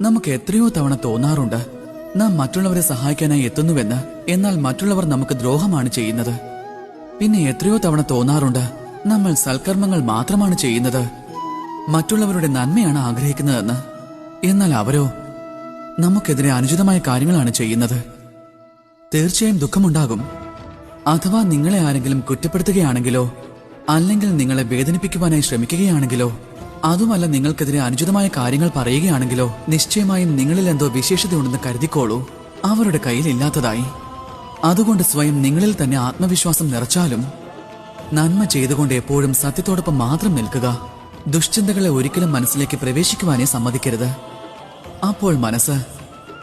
നമുക്ക് എത്രയോ തവണ തോന്നാറുണ്ട് നാം മറ്റുള്ളവരെ സഹായിക്കാനായി എത്തുന്നുവെന്ന്. എന്നാൽ മറ്റുള്ളവർ നമുക്ക് ദ്രോഹമാണ് ചെയ്യുന്നത്. പിന്നെ എത്രയോ തവണ തോന്നാറുണ്ട് നമ്മൾ സൽക്കർമ്മങ്ങൾ മാത്രമാണ് ചെയ്യുന്നത്, മറ്റുള്ളവരുടെ നന്മയാണ് ആഗ്രഹിക്കുന്നതെന്ന്. എന്നാൽ അവരോ നമുക്കെതിരെ അനുചിതമായ കാര്യങ്ങളാണ് ചെയ്യുന്നത്. തീർച്ചയായും ദുഃഖമുണ്ടാകും. അഥവാ നിങ്ങളെ ആരെങ്കിലും കുറ്റപ്പെടുത്തുകയാണെങ്കിലോ അല്ലെങ്കിൽ നിങ്ങളെ വേദനിപ്പിക്കുവാനായി ശ്രമിക്കുകയാണെങ്കിലോ അതുമല്ല നിങ്ങൾക്കെതിരെ അനുചിതമായ കാര്യങ്ങൾ പറയുകയാണെങ്കിലോ നിശ്ചയമായും നിങ്ങളിൽ എന്തോ വിശേഷതയുണ്ടെന്ന് കരുതിക്കോളൂ, അവരുടെ കയ്യിൽ ഇല്ലാത്തതായി. അതുകൊണ്ട് സ്വയം നിങ്ങളിൽ തന്നെ ആത്മവിശ്വാസം നിറച്ചാലും നന്മ ചെയ്തുകൊണ്ട് എപ്പോഴും സത്യത്തോടൊപ്പം മാത്രം നിൽക്കുക. ദുശ്ചിന്തകളെ ഒരിക്കലും മനസ്സിലേക്ക് പ്രവേശിക്കുവാനേ സമ്മതിക്കരുത്. അപ്പോൾ മനസ്സ്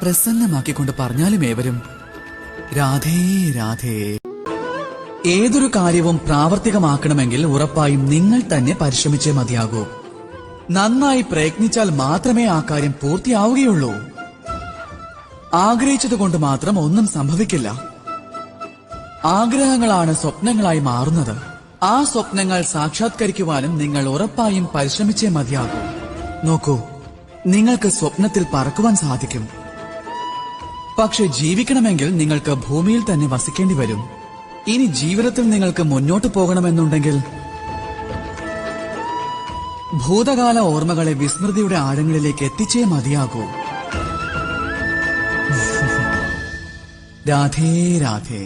പ്രസന്നമാക്കിക്കൊണ്ട് പറഞ്ഞാലും ഏവരും രാധേ രാധേ. ഏതൊരു കാര്യവും പ്രാവർത്തികമാക്കണമെങ്കിൽ ഉറപ്പായും നിങ്ങൾ തന്നെ പരിശ്രമിച്ചേ മതിയാകൂ. നന്നായി പ്രയത്നിച്ചാൽ മാത്രമേ ആ കാര്യം പൂർത്തിയാവുകയുള്ളൂ. ആഗ്രഹിച്ചതുകൊണ്ട് മാത്രം ഒന്നും സംഭവിക്കില്ല. ആഗ്രഹങ്ങളാണ് സ്വപ്നങ്ങളായി മാറുന്നത്. ആ സ്വപ്നങ്ങൾ സാക്ഷാത്കരിക്കുവാനും നിങ്ങൾ ഉറപ്പായും പരിശ്രമിച്ചേ മതിയാകൂ. നോക്കൂ, നിങ്ങൾക്ക് സ്വപ്നത്തിൽ പറക്കുവാൻ സാധിക്കും. പക്ഷെ ജീവിക്കണമെങ്കിൽ നിങ്ങൾക്ക് ഭൂമിയിൽ തന്നെ വസിക്കേണ്ടി വരും. ഇനി ജീവിതത്തിൽ നിങ്ങൾക്ക് മുന്നോട്ട് പോകണമെന്നുണ്ടെങ്കിൽ ഭൂതകാല ഓർമ്മകളെ വിസ്മൃതിയുടെ ആഴങ്ങളിലേക്ക് എത്തിച്ചേ മതിയാകൂ. രാധേ രാധേ.